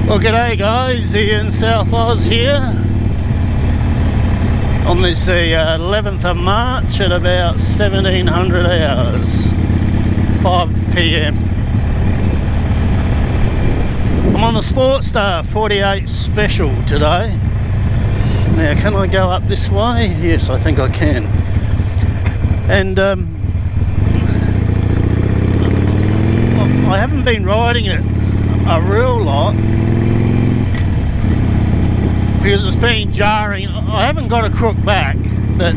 Well, g'day guys, Ian South Oz here on this the 11th of March at about 1700 hours, 5 p.m. I'm on the Sportster 48 Special today. Now, can I go up this way? Yes, I think I can. And I haven't been riding it a real lot because it's been jarring. I haven't got a crook back, but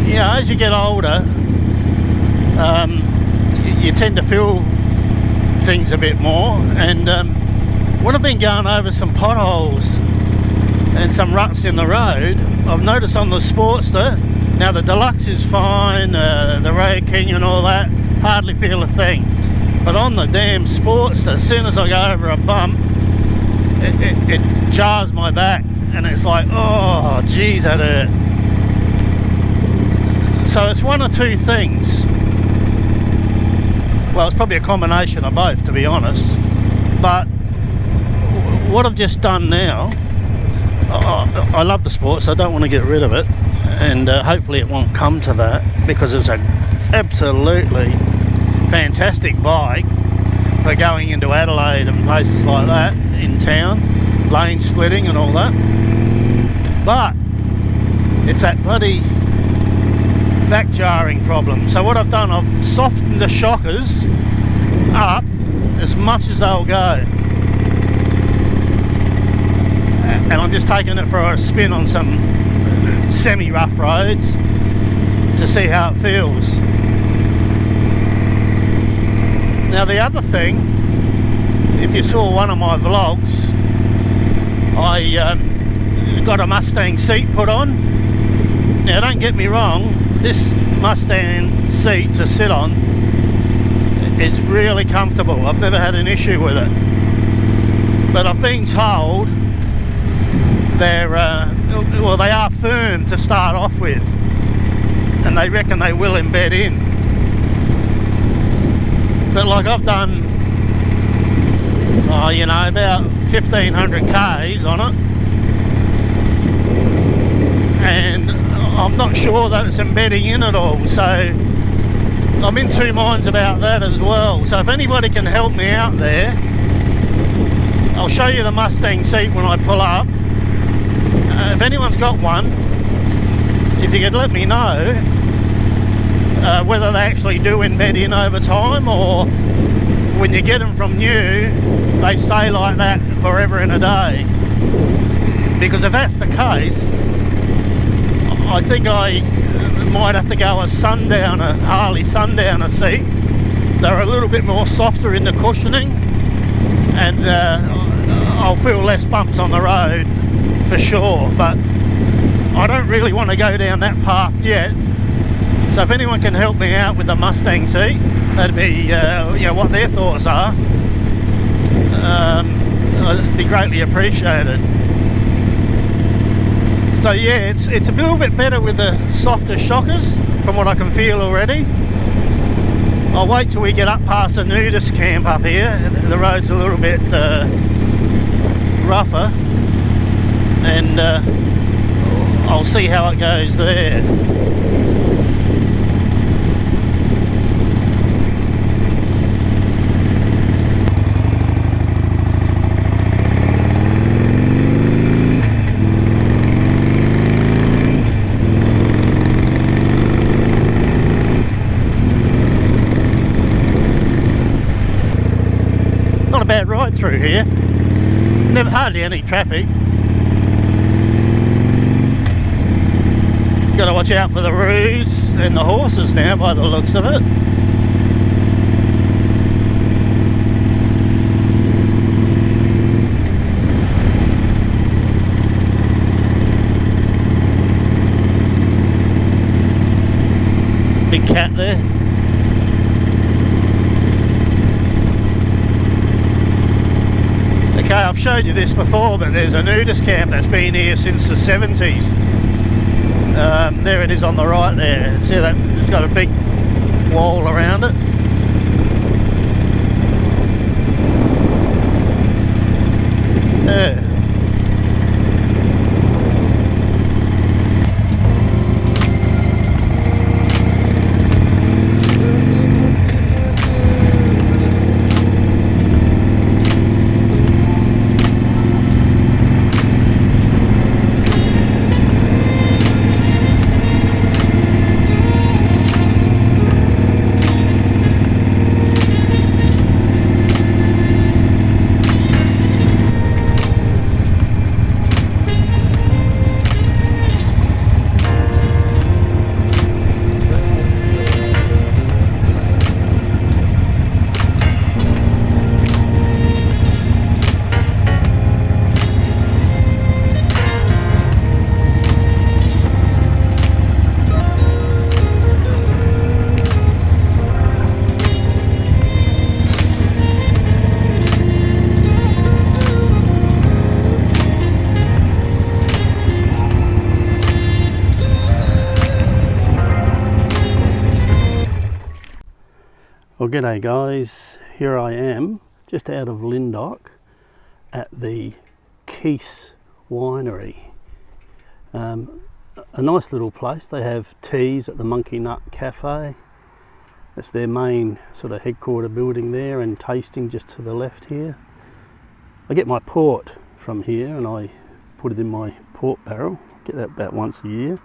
you know, as you get older, you tend to feel things a bit more. And when I've been going over some potholes and some ruts in the road, I've noticed on the Sportster, now the Deluxe is fine, the Road King and all that, hardly feel a thing. But on the damn Sportster, as soon as I go over a bump, it jars my back, and it's like, oh geez, that hurt. So it's one of two things. Well, it's probably a combination of both, to be honest. But what I've just done now, I love the Sport, so I don't want to get rid of it, and hopefully it won't come to that, because it's an absolutely fantastic bike for going into Adelaide and places like that in town, lane splitting and all that. But it's that bloody back jarring problem. So what I've done, I've softened the shockers up as much as they'll go, and I'm just taking it for a spin on some semi-rough roads to see how it feels. Now the other thing, if you saw one of my vlogs, I got a Mustang seat put on. Now don't get me wrong, this Mustang seat to sit on is really comfortable. I've never had an issue with it. But I've been told they're, well, they are firm to start off with, and they reckon they will embed in. But like I've done, you know, about 1500 Ks on it, and I'm not sure that it's embedding in at all, so I'm in two minds about that as well. So if anybody can help me out there, I'll show you the Mustang seat when I pull up. If anyone's got one, if you could let me know whether they actually do embed in over time, or when you get them from new they stay like that forever and a day. Because if that's the case, I think I might have to go a Sundowner, Harley Sundowner seat. They're a little bit more softer in the cushioning, and I'll feel less bumps on the road for sure. But I don't really want to go down that path yet. So if anyone can help me out with the Mustang seat, that'd be, you know, what their thoughts are. It'd be greatly appreciated. So yeah, it's a little bit better with the softer shockers from what I can feel already. I'll wait till we get up past the nudist camp up here. The road's a little bit rougher, and I'll see how it goes there. Not a bad ride through here. Never hardly any traffic. Got to watch out for the roos and the horses now, by the looks of it. Big cat there. Okay, I've showed you this before, but there's a nudist camp that's been here since the 70s. There it is on the right there. See that? It's got a big wall around it. Well, g'day guys, here I am just out of Lyndoch at the Keese Winery. A nice little place. They have teas at the Monkey Nut Cafe. That's their main sort of headquarter building there, and tasting just to the left here. I get my port from here and I put it in my port barrel. Get that about once a year.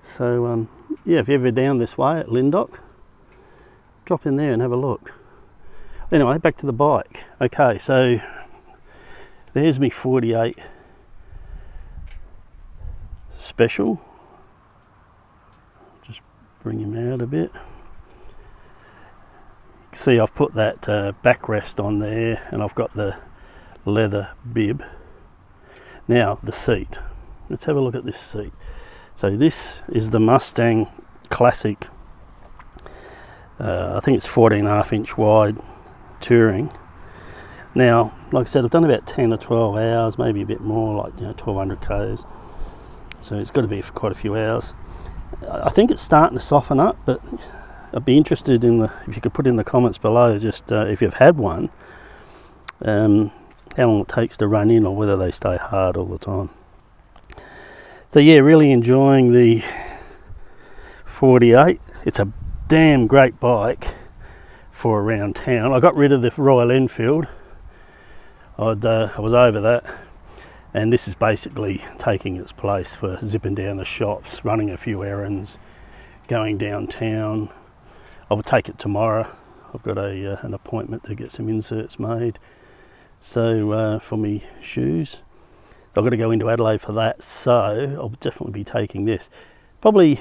So yeah, if you're ever down this way at Lyndoch, drop in there and have a look. Anyway, back to the bike. Okay, so there's me 48 special. Just bring him out a bit. See, I've put that backrest on there, and I've got the leather bib. Now the seat. Let's have a look at this seat. So this is the Mustang Classic. I think it's 14.5 inch wide touring. Now, like I said, I've done about 10 or 12 hours, maybe a bit more, like 1200 k's. So it's got to be for quite a few hours. I think it's starting to soften up, but I'd be interested in if you could put in the comments below, just if you've had one, how long it takes to run in, or whether they stay hard all the time. So yeah, really enjoying the 48. It's a damn great bike for around town. I got rid of the Royal Enfield. I was over that, and this is basically taking its place for zipping down the shops, running a few errands, going downtown. I will take it tomorrow. I've got an appointment to get some inserts made, so for me shoes. I've got to go into Adelaide for that, so I'll definitely be taking this. Probably,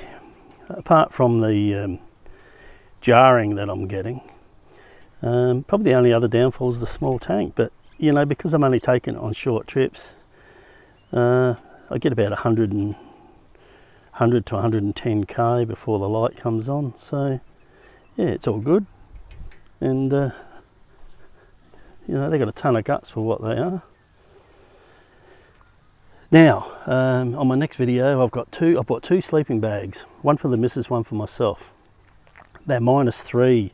apart from the jarring that I'm getting, probably the only other downfall is the small tank. But because I'm only taking it on short trips, I get about 100 to 110k before the light comes on. So yeah, it's all good, and they've got a ton of guts for what they are. Now, on my next video, I've bought two sleeping bags, one for the missus, one for myself. They're -3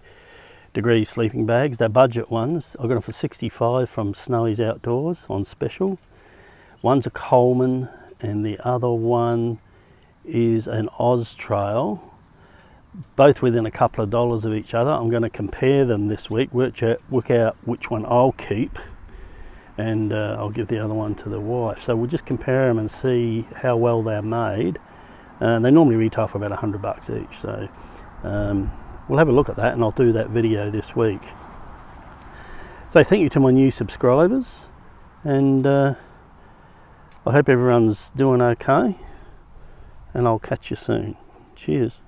degree sleeping bags. They're budget ones. I got them for 65 from Snowy's Outdoors on special. One's a Coleman, and the other one is an Oz Trail. Both within a couple of dollars of each other. I'm going to compare them this week, work out which one I'll keep, and I'll give the other one to the wife. So we'll just compare them and see how well they're made. They normally retail for about $100 each, so we'll have a look at that, and I'll do that video this week. So thank you to my new subscribers, and I hope everyone's doing okay, and I'll catch you soon. Cheers.